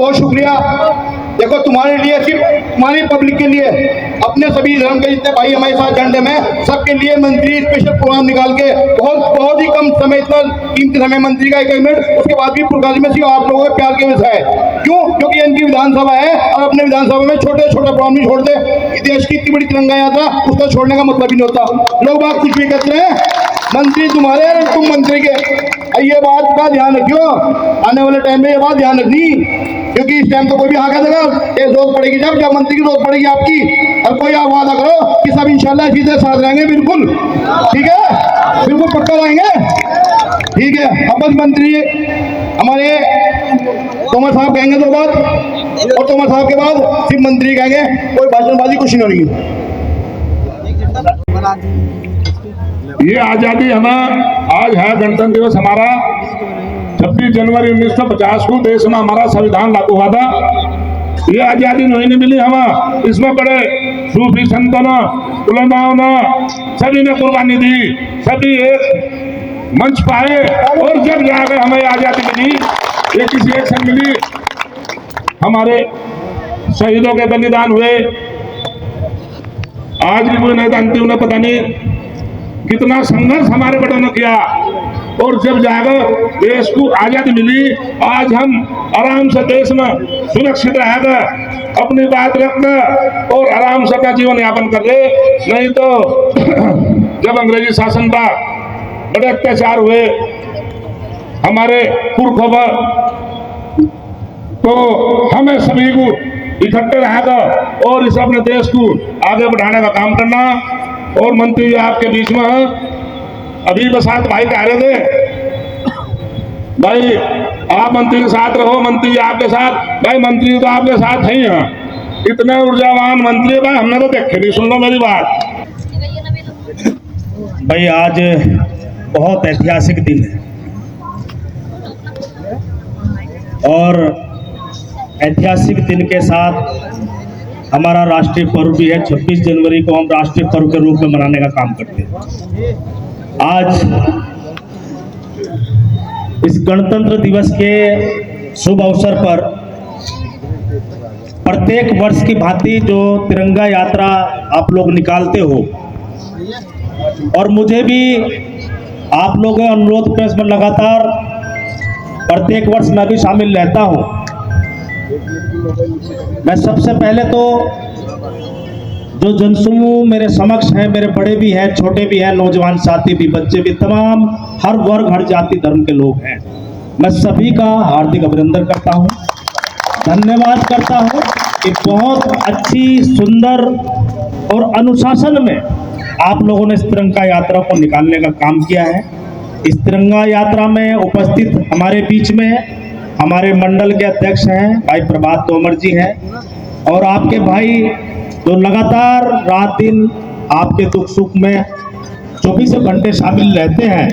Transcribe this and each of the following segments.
बहुत शुक्रिया। देखो तुम्हारे लिए, सिर्फ तुम्हारी पब्लिक के लिए, अपने सभी धर्म के जितने भाई हमारे साथ झंडे में, सबके लिए मंत्री स्पेशल प्रोग्राम निकाल के बहुत ही कम समय, इतना कीमती समय मंत्री का 1 मिनट, उसके बाद भी पुरकाजी में सिर्फ आप लोगों के प्यार के वजह है। क्यों? क्योंकि इनकी विधानसभा है और अपने विधानसभा में छोटे छोटे प्रोग्राम नहीं छोड़ते। देश की इतनी बड़ी तिरंगा यात्रा, उसको छोड़ने का मतलब ही नहीं होता। लोग बात कुछ भी कहते हैं, मंत्री तुम्हारे और तुम मंत्री के। ये बात का ध्यान रखियो, आने वाले टाइम में ये बात ध्यान रखनी, क्योंकि इस टाइम तो कोई भी आगे देगा, ये जरूरत पड़ेगी जब मंत्री की जरूरत पड़ेगी आपकी। और कोई आप वादा करो कि सब इंशाल्लाह इसी से साथ रहेंगे, बिल्कुल ठीक है, बिल्कुल पक्का रहेंगे, ठीक है। अब बस मंत्री हमारे तोमर साहब कहेंगे 2 बात, और तोमर साहब के बाद सिर्फ मंत्री कहेंगे, कोई भाषणबाजी कुछ नहीं होगी। ये आजादी हमें आज है, गणतंत्र दिवस हमारा 26 जनवरी 1950 को देश में हमारा संविधान लागू हुआ था। ये आजादी नहीं मिली हमें, इसमें बड़े सूफी संतों ने, उलमाओं ने, सभी ने कुर्बानी दी, सभी एक मंच पाए, और जब जाकर हमें आजादी मिली, ये किसी एक संग मिली। हमारे शहीदों के बलिदान हुए, आज भी कोई नेता अंतिम ने पता नहीं कितना संघर्ष हमारे बड़ों ने किया, और जब जाकर देश को आजादी मिली, आज हम आराम से देश में सुरक्षित रहेगा, अपनी बात रखकर और आराम से अपना जीवन यापन कर रहे। नहीं तो जब अंग्रेजी शासन था, बड़े अत्याचार हुए हमारे पुरखों पर, तो हमें सभी को इकट्ठे रहेगा और इस अपने देश को आगे बढ़ाने का काम करना। और मंत्री जी आपके बीच में अभी बसात भाई कह रहे थे, भाई आप मंत्री के साथ रहो, मंत्री जी आपके साथ, भाई मंत्री तो आपके साथ ही हैं, इतने ऊर्जावान मंत्री भाई हमने तो देखे नहीं। सुन लो मेरी बात भाई, आज बहुत ऐतिहासिक दिन है और ऐतिहासिक दिन के साथ हमारा राष्ट्रीय पर्व भी है। 26 जनवरी को हम राष्ट्रीय पर्व के रूप में मनाने का काम करते हैं। आज इस गणतंत्र दिवस के शुभ अवसर पर प्रत्येक वर्ष की भांति जो तिरंगा यात्रा आप लोग निकालते हो, और मुझे भी आप लोगों के अनुरोध पे इसमें लगातार प्रत्येक वर्ष मैं भी शामिल रहता हूं। मैं सबसे पहले तो जो जनसमूह मेरे समक्ष हैं, मेरे बड़े भी हैं, छोटे भी हैं, नौजवान साथी भी, बच्चे भी, तमाम हर वर्ग हर जाति धर्म के लोग हैं, मैं सभी का हार्दिक अभिनंदन करता हूं, धन्यवाद करता हूं कि बहुत अच्छी, सुंदर और अनुशासन में आप लोगों ने इस तिरंगा यात्रा को निकालने का काम किया है। इस तिरंगा यात्रा में उपस्थित हमारे बीच में हमारे मंडल के अध्यक्ष हैं भाई प्रभात तोमर जी हैं, और आपके भाई जो लगातार रात दिन आपके दुख सुख में 24 घंटे शामिल रहते हैं,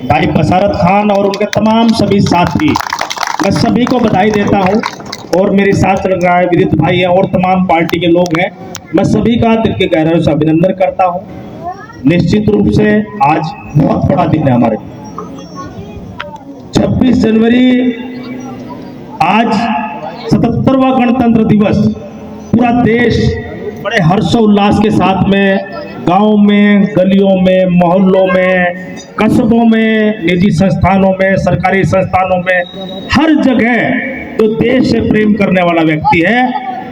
भाई बसारत खान और उनके तमाम सभी साथी, मैं सभी को बधाई देता हूं। और मेरे साथ चल रहा है विदित भाई है और तमाम पार्टी के लोग हैं, मैं सभी का दिल के गहराइयों से अभिनंदन करता हूं। निश्चित रूप से आज बहुत बड़ा दिन है हमारे 26 जनवरी, आज 77वां गणतंत्र दिवस। पूरा देश बड़े हर्षोल्लास के साथ में गांव में, गलियों में, मोहल्लों में, कस्बों में, निजी संस्थानों में, सरकारी संस्थानों में, हर जगह जो देश से प्रेम करने वाला व्यक्ति है,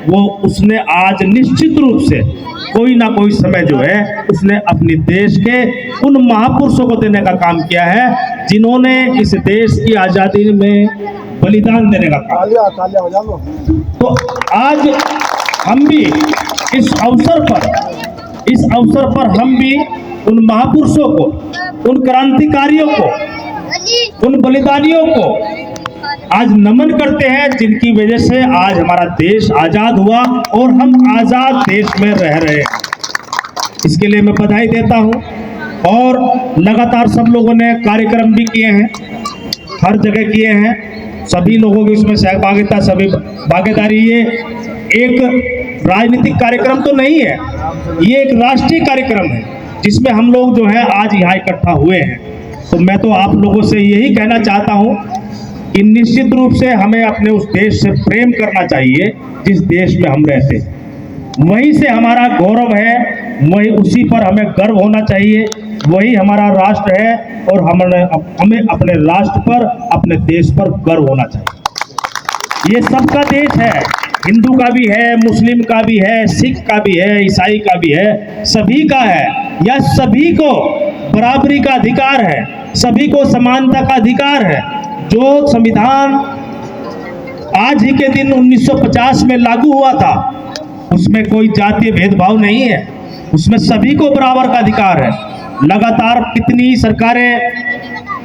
वो उसने आज निश्चित रूप से कोई ना कोई समय जो है उसने अपने देश के उन महापुरुषों को देने का काम किया है जिन्होंने इस देश की आजादी में बलिदान देने का काम। तो आज हम भी इस अवसर पर हम भी उन महापुरुषों को, उन क्रांतिकारियों को, उन बलिदानियों को आज नमन करते हैं, जिनकी वजह से आज हमारा देश आजाद हुआ और हम आजाद देश में रह रहे हैं। इसके लिए मैं बधाई देता हूं। और लगातार सब लोगों ने कार्यक्रम भी किए हैं, हर जगह किए हैं, सभी लोगों की इसमें सहभागिता, सभी भागीदारी। ये एक राजनीतिक कार्यक्रम तो नहीं है, ये एक राष्ट्रीय कार्यक्रम है जिसमें हम लोग जो है आज यहाँ इकट्ठा हुए हैं। तो मैं तो आप लोगों से यही कहना चाहता हूँ कि निश्चित रूप से हमें अपने उस देश से प्रेम करना चाहिए जिस देश में हम रहते हैं। वहीं से हमारा गौरव है, वही उसी पर हमें गर्व होना चाहिए, वही हमारा राष्ट्र है और हमें अपने राष्ट्र पर, अपने देश पर गर्व होना चाहिए। ये सबका देश है, हिंदू का भी है, मुस्लिम का भी है, सिख का भी है, ईसाई का भी है, सभी का है। या सभी को बराबरी का अधिकार है, सभी को समानता का अधिकार है। जो संविधान आज ही के दिन 1950 में लागू हुआ था, उसमें कोई जातीय भेदभाव नहीं है, उसमें सभी को बराबर का अधिकार है। लगातार कितनी सरकारें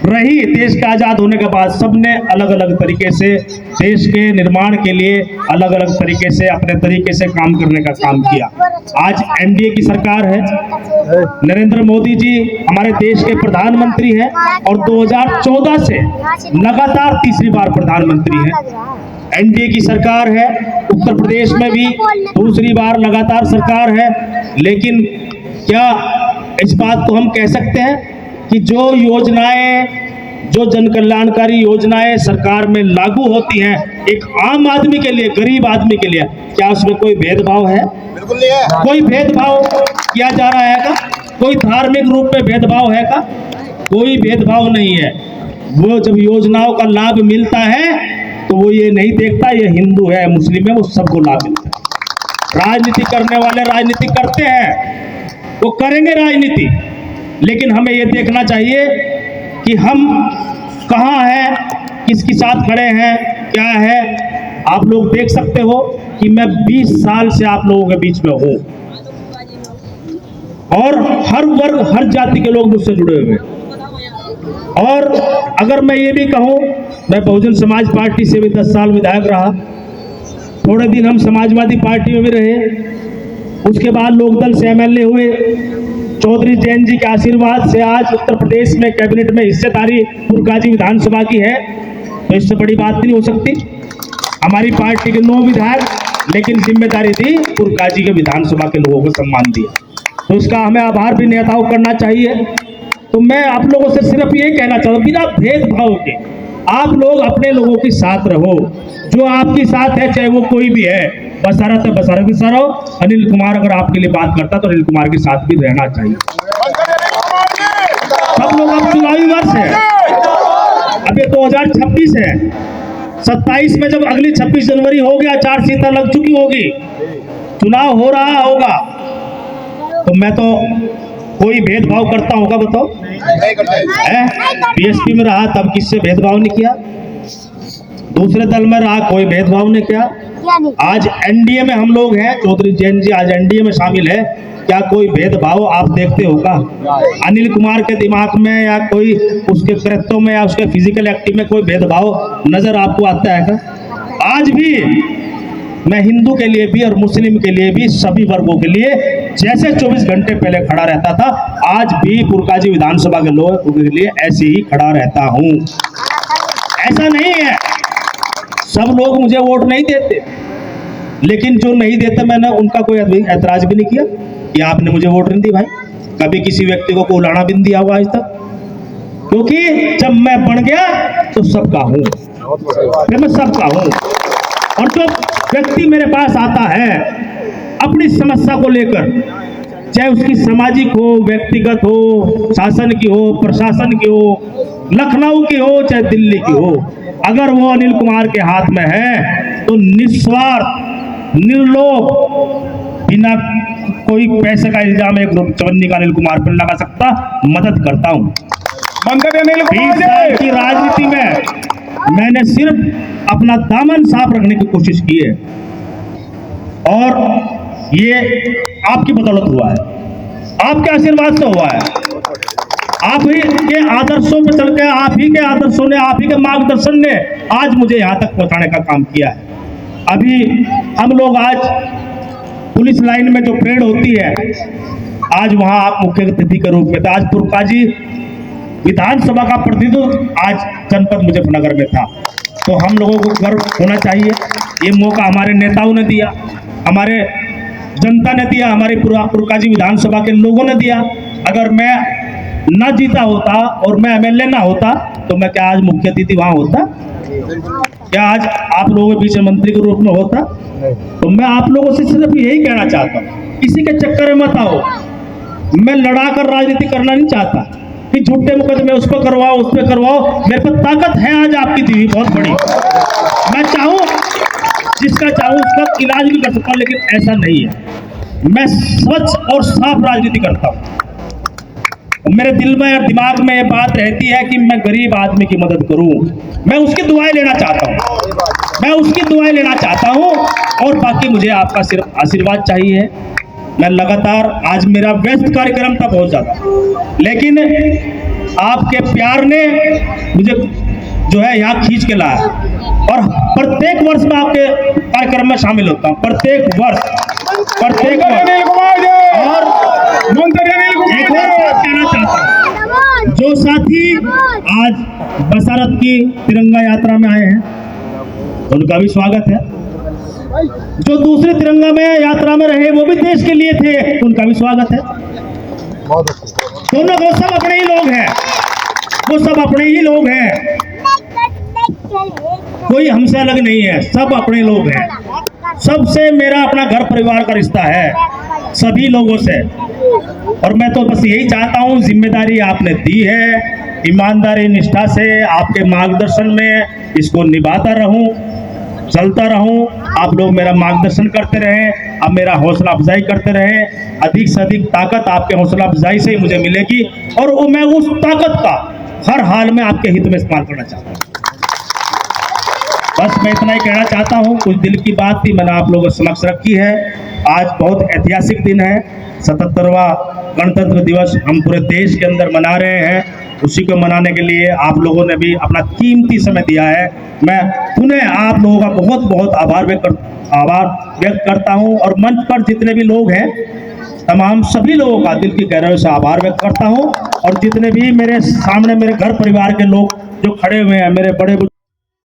रही देश के आज़ाद होने के बाद, सबने अलग अलग तरीके से देश के निर्माण के लिए अलग अलग तरीके से अपने तरीके से काम करने का काम किया। आज एनडीए की सरकार है, नरेंद्र मोदी जी हमारे देश के प्रधानमंत्री हैं और 2014 से लगातार तीसरी बार प्रधानमंत्री हैं। एनडीए की सरकार है, उत्तर प्रदेश में भी दूसरी बार लगातार सरकार है। लेकिन क्या इस बात को हम कह सकते हैं कि जो योजनाएं, जो जन कल्याणकारी योजनाएं सरकार में लागू होती हैं एक आम आदमी के लिए, गरीब आदमी के लिए, क्या उसमें कोई भेदभाव है? बिल्कुल नहीं है। कोई भेदभाव किया जा रहा है का? कोई धार्मिक रूप में भेदभाव है का? कोई भेदभाव नहीं है। वो जब योजनाओं का लाभ मिलता है तो वो ये नहीं देखता ये हिंदू है, मुस्लिम है, वो सबको लाभ मिलता है। राजनीति करने वाले राजनीति करते हैं, वो करेंगे राजनीति, लेकिन हमें ये देखना चाहिए कि हम कहाँ हैं, किसके साथ खड़े हैं, क्या है। आप लोग देख सकते हो कि मैं 20 साल से आप लोगों के बीच में हूँ और हर वर्ग, हर जाति के लोग मुझसे जुड़े हुए हैं। और अगर मैं ये भी कहूँ, मैं बहुजन समाज पार्टी से भी 10 साल विधायक रहा, थोड़े दिन हम समाजवादी पार्टी में भी रहे, उसके बाद लोकदल से एमएलए हुए। चौधरी जैन जी के आशीर्वाद से आज उत्तर प्रदेश में कैबिनेट में हिस्सेदारी पुरकाजी विधानसभा की है, तो इससे बड़ी बात नहीं हो सकती। हमारी पार्टी के 9 विधायक, लेकिन जिम्मेदारी दी पुरकाजी के विधानसभा के लोगों को सम्मान दिया, तो इसका हमें आभार भी नेताओं करना चाहिए। तो मैं आप लोगों से सिर्फ ये कहना चाहता हूँ, बिना भेदभाव के आप लोग अपने लोगों के साथ रहो, जो आपके साथ है चाहे वो कोई भी है, बसारत है बसारत के साथ रहो। अनिल कुमार अगर आपके लिए बात करता तो अनिल कुमार के साथ भी रहना चाहिए। सब लोग अब चुनावी वर्ष है, अब ये 2026 है, 27 में जब अगली 26 जनवरी हो गया, आचार-संहिता लग चुकी होगी, चुनाव हो रहा होगा, तो मैं तो कोई भेदभाव करता होगा बताओ? नहीं करते। बीएसपी में रहा तब किससे भेदभाव नहीं किया, दूसरे दल में रहा कोई भेदभाव नहीं किया। आज एनडीए में हम लोग हैं, चौधरी जैन जी आज एनडीए में शामिल है, क्या कोई भेदभाव आप देखते होगा? अनिल कुमार के दिमाग में या कोई उसके कृत्यों में या उसके फिजिकल एक्टिव में कोई भेदभाव नजर आपको आता है क्या? आज भी मैं हिंदू के लिए भी और मुस्लिम के लिए भी, सभी वर्गों के लिए जैसे 24 घंटे पहले खड़ा रहता था, आज भी पुरकाजी विधानसभा के लोगों के लिए ऐसे ही खड़ा रहता हूं। ऐसा नहीं है सब लोग मुझे वोट नहीं देते, लेकिन जो नहीं देते मैंने उनका कोई ऐतराज भी नहीं किया कि आपने मुझे वोट नहीं दी। भाई कभी किसी व्यक्ति को उलाना भी नहीं दिया हुआ आज तक, क्योंकि जब मैं बन गया तो सबका हूं, फिर मैं सबका हूं। और जो व्यक्ति मेरे पास आता है अपनी समस्या को लेकर, चाहे उसकी सामाजिक हो, व्यक्तिगत हो, शासन की हो, प्रशासन की हो, लखनऊ की हो, चाहे दिल्ली की हो, अगर वो अनिल कुमार के हाथ में है तो निस्वार्थ, निर्लोभ, बिना कोई पैसे का इल्जाम एक चवन्नी का अनिल कुमार पर लगा सकता, मदद करता हूं। 20 साल की राजनीति में मैंने सिर्फ अपना दामन साफ रखने की कोशिश की है और ये आपकी बदौलत हुआ है, आपके आशीर्वाद से हुआ है। आप ही के आदर्शों पे चल के, आप ही के आदर्शों ने, आप ही के मार्गदर्शन ने आज मुझे यहाँ तक पहुँचाने का काम किया है। अभी हम लोग आज पुलिस लाइन में जो परेड होती है, आज वहाँ आप मुख्य अतिथि के रूप में थे। आज पुरकाजी विधानसभा का प्रतिनिधित्व आज जनपद मुजफ्फरनगर में था, तो हम लोगों को गर्व होना चाहिए। ये मौका हमारे नेताओं ने दिया, हमारे जनता ने दिया, हमारे पुरकाजी विधानसभा के लोगों ने दिया। अगर मैं न जीता होता और मैं एमएलए ना होता तो मैं क्या आज मुख्य अतिथि वहाँ होता? क्या आज आप लोगों के बीच में मंत्री के रूप में होता? तो मैं आप लोगों से सिर्फ यही कहना चाहता हूँ, किसी के चक्कर में मत आओ। मैं लड़ा कर राजनीति करना नहीं चाहता कि झूठे मुकदमे उस पर करवाओ, उस पर करवाओ। मेरे पास ताकत है आज आपकी दी हुई बहुत बड़ी। मैं चाहूँ, जिसका चाहूँ उसका इलाज भी कर सकता हूँ, लेकिन ऐसा नहीं है। मैं स्वच्छ और साफ राजनीति करता हूँ। मेरे दिल में और दिमाग में ये बात रहती है कि मैं गरीब आदमी की मदद करूं। मैं उसकी दुआएं लेना चाहता हूं, मैं उसकी दुआएं लेना चाहता हूं, और बाकी मुझे आपका सिर्फ आशीर्वाद चाहिए। मैं लगातार, आज मेरा व्यस्त कार्यक्रम था बहुत ज़्यादा, लेकिन आपके प्यार ने मुझे जो है यहाँ खींच के लाया, और प्रत्येक वर्ष मैं आपके कार्यक्रम में शामिल होता हूँ, प्रत्येक वर्ष। और एक और बात कहना चाहता हूँ, जो साथी आज बसारत की तिरंगा यात्रा में आए हैं उनका भी स्वागत है। जो दूसरे तिरंगा में यात्रा में रहे वो भी देश के लिए थे, उनका भी स्वागत है। दोनों वो सब अपने ही लोग हैं, वो सब अपने ही लोग हैं, कोई हमसे अलग नहीं है, सब अपने लोग हैं। सबसे मेरा अपना घर परिवार का रिश्ता है, सभी लोगों से। और मैं तो बस यही चाहता हूँ, जिम्मेदारी आपने दी है, ईमानदारी निष्ठा से आपके मार्गदर्शन में इसको निभाता रहूं, चलता रहूं। आप लोग मेरा मार्गदर्शन करते रहें, आप मेरा हौसला अफजाई करते रहें। अधिक से अधिक ताकत आपके हौसला अफजाई से ही मुझे मिलेगी, और वो मैं उस ताकत का हर हाल में आपके हित में इस्तेमाल करना चाहता हूँ। बस मैं इतना ही कहना चाहता हूँ, कुछ दिल की बात थी, मैंने आप लोगों के समक्ष रखी है। आज बहुत ऐतिहासिक दिन है, 77वां गणतंत्र दिवस हम पूरे देश के अंदर मना रहे हैं। उसी को मनाने के लिए आप लोगों ने भी अपना कीमती समय दिया है। मैं पुनः आप लोगों का बहुत बहुत आभार व्यक्त करता हूँ, और मंच पर जितने भी लोग हैं तमाम सभी लोगों का दिल की गहराई से आभार व्यक्त करता हूँ। और जितने भी मेरे सामने मेरे घर परिवार के लोग जो खड़े हुए हैं, मेरे बड़े